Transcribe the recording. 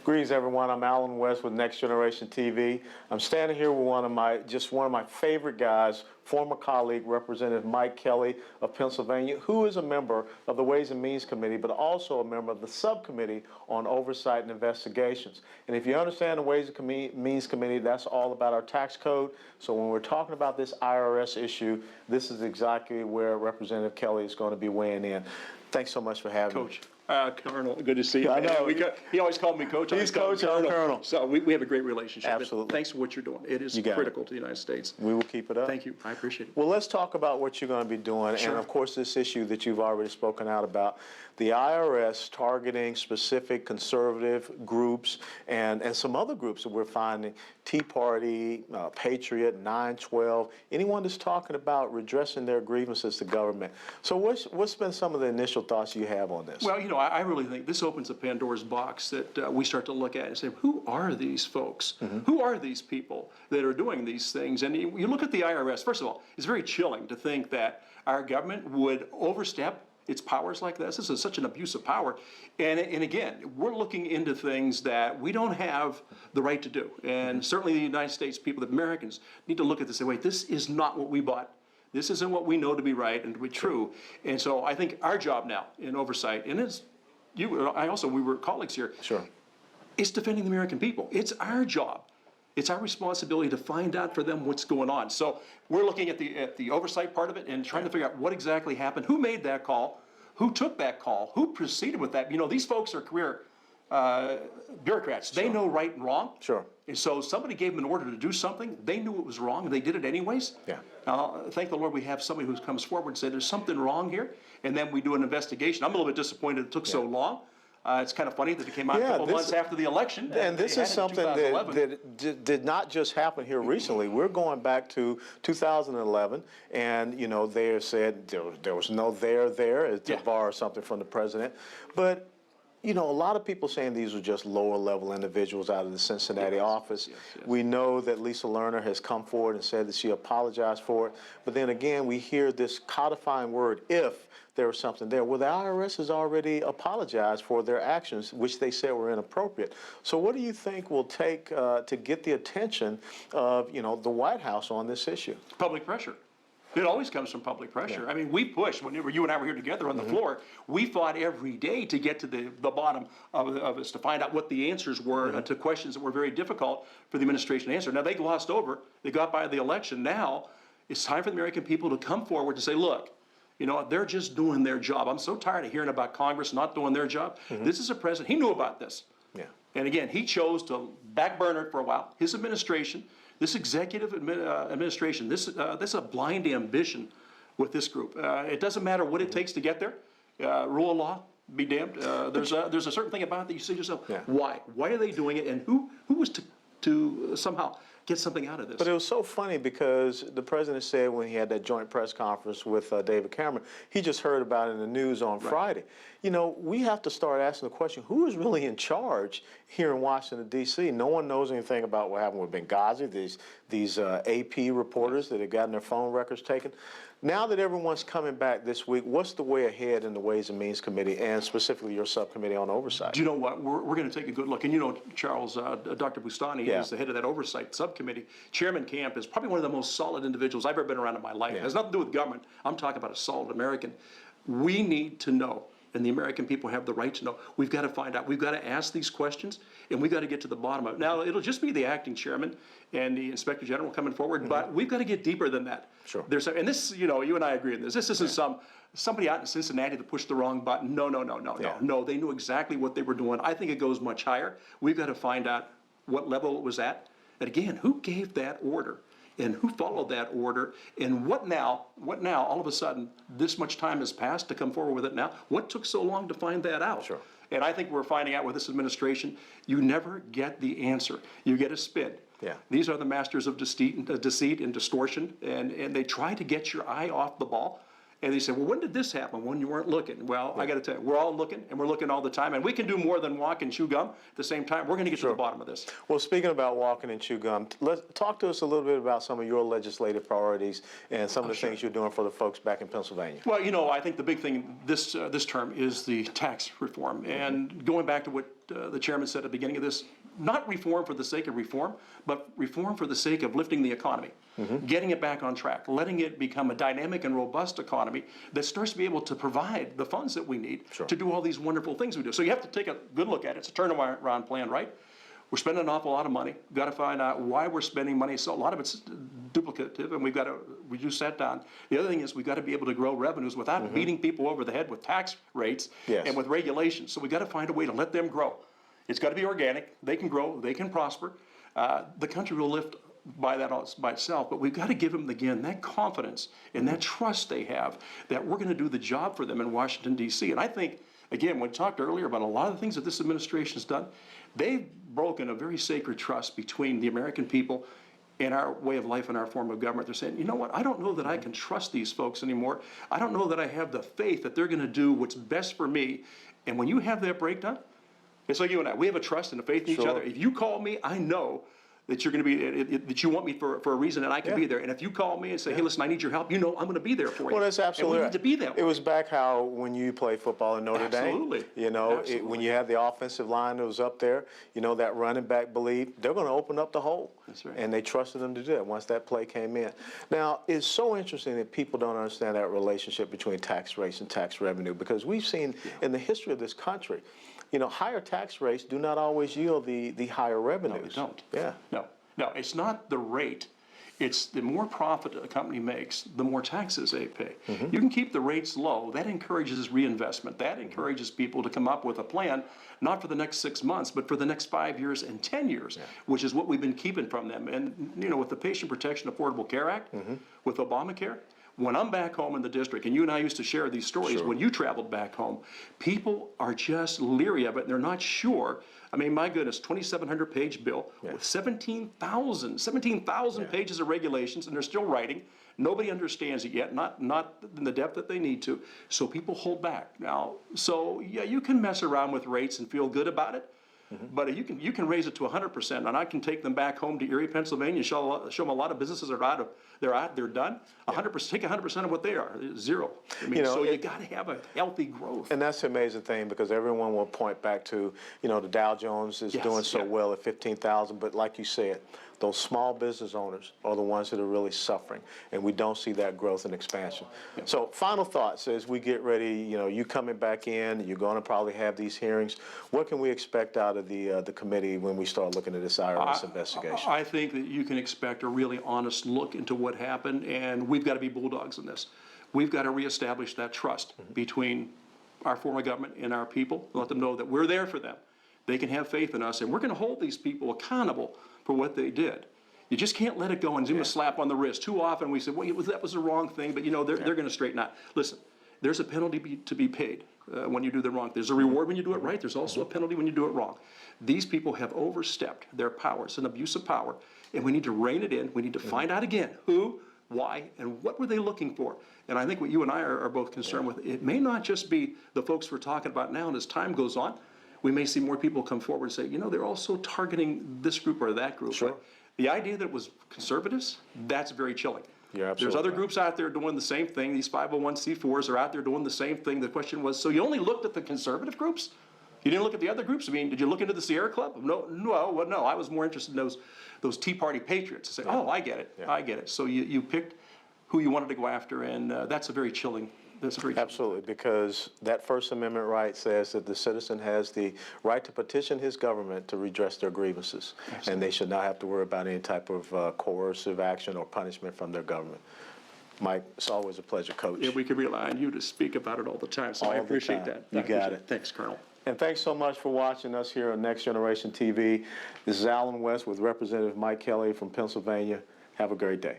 Greetings, everyone. I'm Alan West with Next Generation TV. I'm standing here with one of my favorite guys, former colleague, Representative Mike Kelly of Pennsylvania, who is a member of the Ways and Means Committee, but also a member of the Subcommittee on Oversight and Investigations. And if you understand the Ways and Means Committee, that's all about our tax code. So when we're talking about this IRS issue, this is exactly where Representative Kelly is going to be weighing in. Thanks so much for having me. Coach. Colonel, good to see you. I know. He always called me Coach. He's Coach, I'm Colonel. So we have a great relationship. Absolutely. Thanks for what you're doing. It is critical to the United States. We will keep it up. Thank you. I appreciate it. Well, let's talk about what you're going to be doing. Sure. And, of course, this issue that you've already spoken out about, the IRS targeting specific conservative groups and some other groups that we're finding, Tea Party, Patriot, 912, anyone that's talking about redressing their grievances to government. So what's been some of the initial thoughts you have on this? Well, you know, I really think this opens a Pandora's box that we start to look at and say, who are these folks? Mm-hmm. Who are these people that are doing these things? And you look at the IRS, first of all, it's very chilling to think that our government would overstep its powers like this. This is such an abuse of power. And again, we're looking into things that we don't have the right to do. And certainly the United States people, the Americans, need to look at this and say, wait, this is not what we bought. This isn't what we know to be right and to be true. And so I think our job now in oversight, and it's we were colleagues here. Sure. It's defending the American people. It's our job. It's our responsibility to find out for them what's going on. So we're looking at the oversight part of it and trying to figure out what exactly happened, who made that call, who took that call, who proceeded with that. You know, these folks are career bureaucrats. They know right and wrong. Sure. And so somebody gave them an order to do something. They knew it was wrong, and they did it anyways. Yeah. Thank the Lord we have somebody who comes forward and says there's something wrong here, and then we do an investigation. I'm a little bit disappointed it took so long. It's kind of funny that it came out a couple months after the election. And this is something that did not just happen here recently. We're going back to 2011, and you know they said there was no there to borrow something from the president, but. You know, a lot of people saying these were just lower-level individuals out of the Cincinnati office. Yes. We know that Lisa Lerner has come forward and said that she apologized for it. But then again, we hear this codifying word, if there was something there. Well, the IRS has already apologized for their actions, which they said were inappropriate. So what do you think will take to get the attention of, you know, the White House on this issue? Public pressure. It always comes from public pressure. Yeah. I mean, we pushed, whenever you and I were here together on the floor, we fought every day to get to the bottom of this, to find out what the answers were to questions that were very difficult for the administration to answer. Now, they glossed over, they got by the election. Now, it's time for the American people to come forward and say, look, you know, they're just doing their job. I'm so tired of hearing about Congress not doing their job. This is a president, he knew about this. Yeah. And again, he chose to back burner it for a while. His administration, this executive administration, this is a blind ambition with this group. It doesn't matter what it takes to get there. Rule of law, be damned. There's a certain thing about it that you say to yourself, why? Why are they doing it? And who was to somehow get something out of this? But it was so funny because the president said when he had that joint press conference with David Cameron, he just heard about it in the news on Friday. You know, we have to start asking the question, who is really in charge here in Washington, D.C.? No one knows anything about what happened with Benghazi, these AP reporters that have gotten their phone records taken. Now that everyone's coming back this week, what's the way ahead in the Ways and Means Committee and specifically your subcommittee on oversight? Do you know what? We're going to take a good look. And you know, Charles, Dr. Bustani is the head of that oversight subcommittee. Chairman Camp is probably one of the most solid individuals I've ever been around in my life. It has nothing to do with government. I'm talking about a solid American. We need to know, and the American people have the right to know. We've got to find out. We've got to ask these questions, and we've got to get to the bottom of it. Now, it'll just be the acting chairman and the inspector general coming forward, but we've got to get deeper than that. Sure. And this, you know, you and I agree on this. This isn't somebody out in Cincinnati that pushed the wrong button. No. No, they knew exactly what they were doing. I think it goes much higher. We've got to find out what level it was at. And again, who gave that order? And who followed that order, and what now, all of a sudden, this much time has passed to come forward with it now? What took so long to find that out? Sure. And I think we're finding out with this administration, you never get the answer. You get a spin. Yeah. These are the masters of deceit and distortion, and they try to get your eye off the ball. And they say, well, when did this happen? When you weren't looking. Well, I got to tell you, we're all looking, and we're looking all the time. And we can do more than walk and chew gum. At the same time, we're going to get to the bottom of this. Well, speaking about walking and chew gum, let's talk to us a little bit about some of your legislative priorities and some of the things you're doing for the folks back in Pennsylvania. Well, you know, I think the big thing this term is the tax reform. And going back to what the chairman said at the beginning of this, not reform for the sake of reform, but reform for the sake of lifting the economy, getting it back on track, letting it become a dynamic and robust economy that starts to be able to provide the funds that we need to do all these wonderful things we do. So you have to take a good look at it. It's a turnaround plan, right? We're spending an awful lot of money. We've got to find out why we're spending money. So a lot of it's duplicative, and we've got to reduce that down. The other thing is we've got to be able to grow revenues without beating people over the head with tax rates and with regulations. So we've got to find a way to let them grow. It's got to be organic. They can grow. They can prosper. The country will lift by itself, but we've got to give them, again, that confidence and that trust they have that we're going to do the job for them in Washington, D.C. And I think, again, when we talked earlier about a lot of the things that this administration has done, they've broken a very sacred trust between the American people and our way of life and our form of government. They're saying, you know what, I don't know that I can trust these folks anymore. I don't know that I have the faith that they're going to do what's best for me. And when you have that breakdown, it's like you and I, we have a trust and a faith in each other. If you call me, I know that you're going to be, that you want me for a reason, and I can be there. And if you call me and say, hey, listen, I need your help, you know I'm going to be there for you. Well, that's absolutely and we need to be that way. It was back how when you played football in Notre Dame. You know, when you had the offensive line that was up there, you know, that running back believed they're going to open up the hole. That's right. And they trusted them to do it once that play came in. Now, it's so interesting that people don't understand that relationship between tax rates and tax revenue, because we've seen in the history of this country, you know, higher tax rates do not always yield the higher revenues. No, they don't. Yeah. No, it's not the rate. It's the more profit a company makes, the more taxes they pay. You can keep the rates low. That encourages reinvestment. That encourages people to come up with a plan, not for the next 6 months, but for the next 5 years and 10 years, which is what we've been keeping from them. And, you know, with the Patient Protection Affordable Care Act, with Obamacare, when I'm back home in the district, and you and I used to share these stories when you traveled back home, people are just leery of it, and they're not sure. I mean, my goodness, 2,700-page bill with 17,000 pages of regulations, and they're still writing. Nobody understands it yet, not in the depth that they need to, so people hold back. Now, so yeah, you can mess around with rates and feel good about it, but you can raise it to 100%, and I can take them back home to Erie, Pennsylvania, and show them a lot of businesses are they're done. 100%, take 100% of what they are, zero. I mean, so you got to have a healthy growth. And that's the amazing thing, because everyone will point back to, you know, the Dow Jones is doing so well at 15,000, but like you said, those small business owners are the ones that are really suffering, and we don't see that growth and expansion. So final thoughts as we get ready, you know, you coming back in, you're going to probably have these hearings. What can we expect out of the committee when we start looking at this IRS investigation? I think that you can expect a really honest look into what happened, and we've got to be bulldogs in this. We've got to reestablish that trust between our form of government and our people, let them know that we're there for them. They can have faith in us, and we're going to hold these people accountable for what they did. You just can't let it go and give them a slap on the wrist. Too often we say, well, that was the wrong thing, but you know, they're going to straighten out. Listen, there's a penalty to be paid when you do the wrong. There's a reward when you do it right. There's also a penalty when you do it wrong. These people have overstepped their power. It's an abuse of power, and we need to rein it in. We need to find out again who, why, and what were they looking for. And I think what you and I are both concerned with, it may not just be the folks we're talking about now, and as time goes on, we may see more people come forward and say, you know, they're also targeting this group or that group. But the idea that it was conservatives, that's very chilling. There's other groups out there doing the same thing. These 501c4s are out there doing the same thing. The question was, so you only looked at the conservative groups? You didn't look at the other groups? I mean, did you look into the Sierra Club? No. I was more interested in those Tea Party patriots. To say, oh, I get it. I get it. So you picked who you wanted to go after, and that's a very chilling. Absolutely, because that First Amendment right says that the citizen has the right to petition his government to redress their grievances, and they should not have to worry about any type of coercive action or punishment from their government. Mike, it's always a pleasure, Coach. Yeah, we can rely on you to speak about it all the time, so I appreciate that. You got it. Thanks, Colonel. And thanks so much for watching us here on Next Generation TV. This is Alan West with Representative Mike Kelly from Pennsylvania. Have a great day.